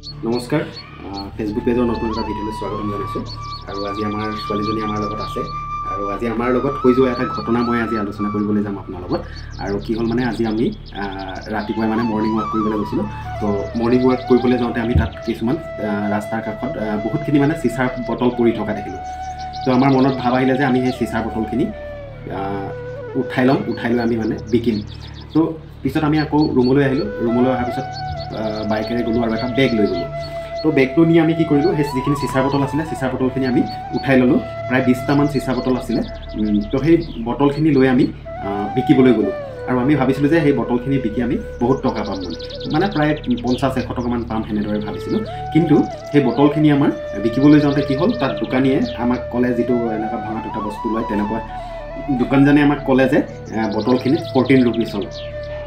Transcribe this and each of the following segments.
নমস্কাৰ ফেচবুক পেজৰ নতুন এটা ভিডিঅ'লৈ স্বাগতম জনাইছোঁ আৰু আজি আমাৰ ছোৱালীজনী আমাৰ লগত আছে আৰু আজি আমাৰ লগত হৈ যোৱা এটা ঘটনা মই আজি আলোচনা কৰিবলৈ যাম আপোনাৰ লগত আৰু কি হ'ল মানে আজি আমি ৰাতিপুৱাই মানে মৰ্ণিং ৱাক কৰিবলৈ গৈছিলোঁ তো মৰ্ণিং ৱাক কৰিবলৈ যাওঁতে আমি তাত কিছুমান ৰাস্তাৰ কাষত বহুতখিনি মানে চিচাৰ বটল পৰি থকা দেখিলোঁ তো আমাৰ মনত ভাব আহিলে যে আমি সেই চিচাৰ বটলখিনি উঠাই লৈ আমি মানে বিকিম তো পিছত আমি আকৌ ৰুমলৈ আহিলোঁ ৰুমলৈ অহাৰ পিছত বাইকেৰে গ'লোঁ আৰু এটা বেগ লৈ গ'লোঁ তো বেগটো নি আমি কি কৰিলোঁ সেই যিখিনি চিচাৰ বটল আছিলে চিচাৰ বটলখিনি আমি উঠাই ল'লোঁ প্ৰায় 20টামান চিচাৰ বটল আছিলে তো সেই বটলখিনি লৈ আমি বিকিবলৈ গ'লোঁ আৰু আমি ভাবিছিলোঁ যে সেই বটলখিনি বিকি আমি বহুত টকা পাম মানে প্ৰায় 50-100 টকামান পাম সেনেদৰে ভাবিছিলোঁ কিন্তু সেই বটলখিনি আমাৰ বিকিবলৈ যাওঁতে কি হ'ল তাত দোকানীয়ে আমাক ক'লে যিটো এনেকুৱা ভঙা দুটা বস্তু লয় তেনেকুৱা দোকানজনে আমাক ক'লে যে বটলখিনি 14 ৰুপিজ হ'ল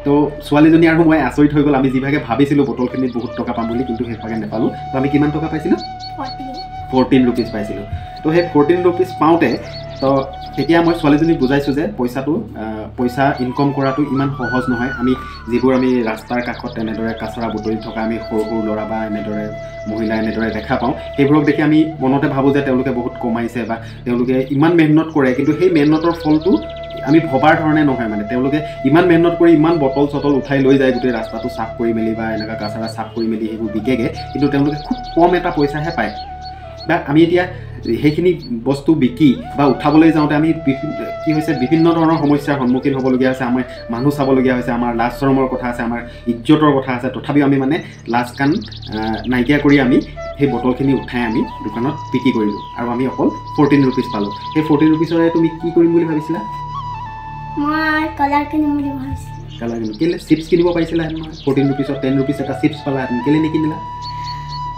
তো ছোৱালীজনী আৰু মই আচৰিত হৈ গ'ল আমি যিভাগে ভাবিছিলোঁ বটলখিনিত বহুত টকা পাম বুলি কিন্তু সেইভাগে নাপালোঁ তো আমি কিমান টকা পাইছিলোঁ 14 ৰুপিজ পাইছিলোঁ তো সেই 14 ৰুপিজ পাওঁতে তো তেতিয়া মই ছোৱালীজনীক বুজাইছোঁ যে পইচা ইনকম কৰাটো ইমান সহজ নহয় আমি যিবোৰ আমি ৰাস্তাৰ কাষত এনেদৰে কাচৰা বুটলি থকা আমি সৰু সৰু ল'ৰা বা এনেদৰে মহিলা এনেদৰে দেখা পাওঁ সেইবোৰক দেখি আমি মনতে ভাবোঁ যে তেওঁলোকে বহুত কমাইছে বা তেওঁলোকে ইমান মেহনত কৰে কিন্তু সেই মেহনতৰ ফলটো আমি ভবাৰ ধৰণে নহয় মানে তেওঁলোকে ইমান মেহনত কৰি ইমান বটল চটল উঠাই লৈ যায় গোটেই ৰাস্তাটো চাফ কৰি মেলি বা এনেকুৱা কাচৰা চাফ কৰি মেলি সেইবোৰ বিকেগে কিন্তু তেওঁলোকে খুব কম এটা পইচাহে পায় বা আমি এতিয়া সেইখিনি বস্তু বিকি বা উঠাবলৈ যাওঁতে আমি কি হৈছে বিভিন্ন ধৰণৰ সমস্যাৰ সন্মুখীন হ'বলগীয়া হৈছে আমাৰ মানুহ চাবলগীয়া হৈছে আমাৰ লাজ চৰমৰ কথা আছে আমাৰ ইজ্জতৰ কথা আছে তথাপিও আমি মানে লাজ কাণ নাইকিয়া কৰি আমি সেই বটলখিনি উঠাই আমি দোকানত বিক্ৰী কৰিলোঁ আৰু আমি অকল 14 ৰুপিজ পালোঁ সেই 14 ৰুপিজৰে তুমি কি কৰিম বুলি ভাবিছিলা মই কালাৰ কিনিম বুলি ভাবিছিলোঁ কালাৰ কিনিম কেলে চিপছ কিনিব পাৰিছিলা 14 ৰুপিজত 10 ৰুপিজ এটা চিপছ পালা কেলে নিকিনিলা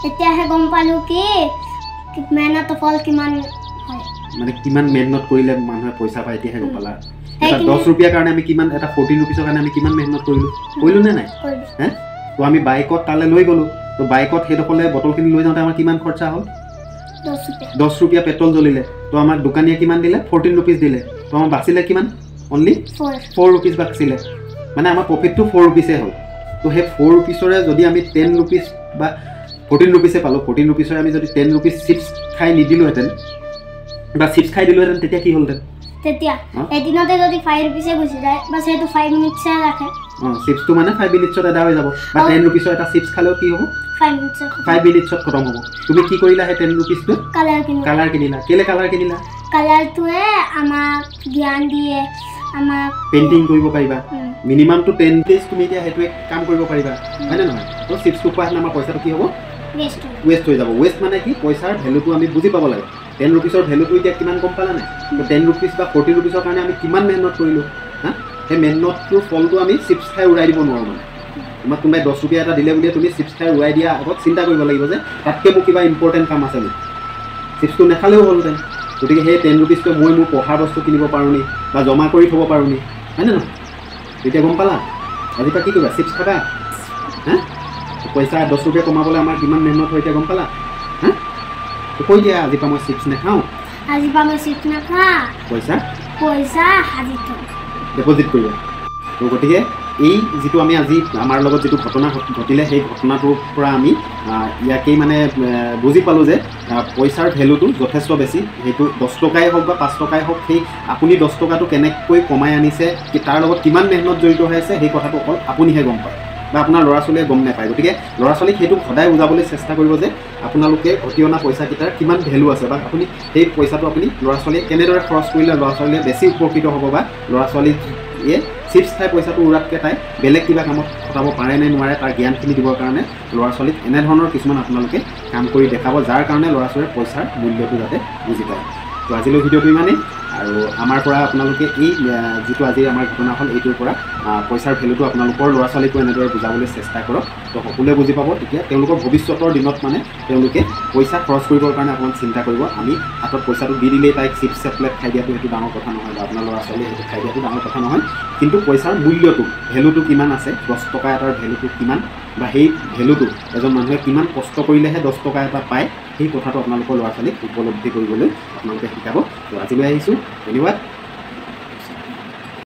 এতিয়াহে গম পালোঁ কি মেহনত ফল কিমান হয় মানে কিমান মেহনত কৰিলে মানুহে পইচা পায় এতিয়াহে গম পালা এটা 10 ৰুপিয়াৰ কাৰণে আমি কিমান এটা 14 ৰুপিজৰ কাৰণে আমি কিমান মেহনত কৰিলোঁ নে নাই হে তো আমি বাইকত তালৈ লৈ গ'লোঁ তো বাইকত সেইডোখৰলৈ বটলখিনি লৈ যাওঁতে আমাৰ কিমান খৰচা হ'ল 10 ৰুপিয়া পেট্ৰল জ্বলিলে তো আমাৰ দোকানীয়ে কিমান দিলে 14 ৰুপিজ দিলে তো আমাৰ বাচিলে কিমান অনলি 4 ৰুপিজ বাচিলে মানে আমাৰ প্ৰফিটটো 4 ৰুপিজে হ'ল তো সেই 4 ৰুপিজৰে যদি আমি 10 ৰুপিজ বা 14 ৰুপিজে পালোঁ 14 ৰুপিজৰে আমি যদি 10 ৰুপিজ চিপছ খাই নিদিলোঁহেঁতেন বা চিপছ খাই দিলোঁহেঁতেন তেতিয়া কি হ'লহেঁতেন তেতিয়া এদিনতে যদি 5 ৰুপিজে গুচি যায় বা সেইটো 5 মিনিটছে ৰাখে চিপছটো মানে 5 মিনিটছত এডা হৈ যাব বা 10 ৰুপিজৰ এটা চিপছ খালেও কি হ'ব 5 মিনিটছত খতম হ'ব তুমি কি কৰিলা সেই 10 ৰুপিজটো কালাৰ কিনিলা কেলে কালাৰ কিনিলা কালাৰটোৱে আমাক জ্ঞান দিয়ে আমাক পেইণ্টিং কৰিব পাৰিবা মিনিমামটো 10 ডেজ তুমি এতিয়া সেইটোৱে কাম কৰিব পাৰিবা হয়নে নহয় তো চিপছটো খোৱা আমাৰ পইচাটো কি হ'ব ৱেষ্ট হৈ যাব ৱেষ্ট মানে কি পইচাৰ ভেলুটো আমি বুজি পাব লাগে 10 ৰুপিজৰ ভেলুটো এতিয়া কিমান গম পালা নাই তো 10 ৰুপিজ বা 14 ৰুপিজৰ কাৰণে আমি কিমান মেহনত কৰিলোঁ হা সেই মেহনতটোৰ ফলটো আমি চিপছ খাই উৰাই দিব নোৱাৰোঁ মানে তোমাক কোনোবাই 10 ৰুপিয়া এটা দিলে বুলি তুমি চিপছ খাই উৰাই দিয়া আগত চিন্তা কৰিব লাগিব যে তাতকৈ মোৰ কিবা ইম্পৰ্টেণ্ট কাম আছে নেকি চিপছটো নাখালেও হ'লহেঁতেন গতিকে সেই 10 ৰুপিজটো মই মোৰ পঢ়াৰ বস্তু কিনিব পাৰোঁ নি বা জমা কৰি থ'ব পাৰোঁ নি হয়নে নহয় তেতিয়া গম পালা আজিৰ পৰা কি কৰিবা চিপছ খাবা হা পইচা 10 ৰুপিয়া কমাবলৈ আমাৰ কিমান মেহনত হয় এতিয়া গম পালা হা কৈ দিয়া আজিৰ পৰা মই চিপছ নাখাওঁ পইচা সাজি থ'ম ডিপজিট কৰিবা তো গতিকে এই যিটো আমি আজি আমাৰ লগত যিটো ঘটনা ঘটিলে সেই ঘটনাটোৰ পৰা আমি ইয়াকেই মানে বুজি পালোঁ যে পইচাৰ ভেলুটো যথেষ্ট বেছি সেইটো 10 টকাই হওক বা 5 টকাই হওক সেই আপুনি 10 টকাটো কেনেকৈ কমাই আনিছে তাৰ লগত কিমান মেহনত জড়িত হৈ আছে সেই কথাটো অকল আপুনিহে গম পায় বা আপোনাৰ ল'ৰা ছোৱালীয়ে গম নাপায় গতিকে ল'ৰা ছোৱালীক সেইটো সদায় বুজাবলৈ চেষ্টা কৰিব যে আপোনালোকে ঘটি অনা পইচাকেইটাৰ কিমান ভেলু আছে বা আপুনি সেই পইচাটো আপুনি ল'ৰা ছোৱালীয়ে কেনেদৰে খৰচ কৰিলে ল'ৰা ছোৱালীয়ে বেছি উপকৃত হ'ব বা ল'ৰা ছোৱালীয়ে চিপছ খাই পইচাটো উৰাতকৈ তাই বেলেগ কিবা কামত খটাব পাৰে নে নোৱাৰে তাৰ জ্ঞানখিনি দিবৰ কাৰণে ল'ৰা ছোৱালীক এনেধৰণৰ কিছুমান আপোনালোকে কাম কৰি দেখাব যাৰ কাৰণে ল'ৰা ছোৱালীৰ পইচাৰ মূল্যটো যাতে বুজি পায় তো আজিলৈ ভিডিঅ'টো ইমানেই আৰু আমাৰ পৰা আপোনালোকে এই যিটো আজি আমাৰ ঘটনা হ'ল এইটোৰ পৰা পইচাৰ ভেলুটো আপোনালোকৰ ল'ৰা ছোৱালীকো এনেদৰে বুজাবলৈ চেষ্টা কৰক তো সকলোৱে বুজি পাব তেতিয়া তেওঁলোকৰ ভৱিষ্যতৰ দিনত মানে তেওঁলোকে পইচা খৰচ কৰিবৰ কাৰণে অকণমান চিন্তা কৰিব আমি হাতত পইচাটো দি দিলেই তাইক চিপছ প্লেট খাই দিয়াটো সেইটো ডাঙৰ কথা নহয় বা আপোনাৰ ল'ৰা ছোৱালীয়ে সেইটো খাই দিয়াটো ডাঙৰ কথা নহয় কিন্তু পইচাৰ মূল্যটো ভেলুটো কিমান আছে 10 টকা এটাৰ ভেলুটো কিমান বা সেই ভেলুটো এজন মানুহে কিমান কষ্ট কৰিলেহে 10 টকা এটা পায় সেই কথাটো আপোনালোকৰ ল'ৰা ছোৱালীক উপলব্ধি কৰিবলৈ আপোনালোকে শিকাব তো আজিলৈ আহিছোঁ ধন্যবাদ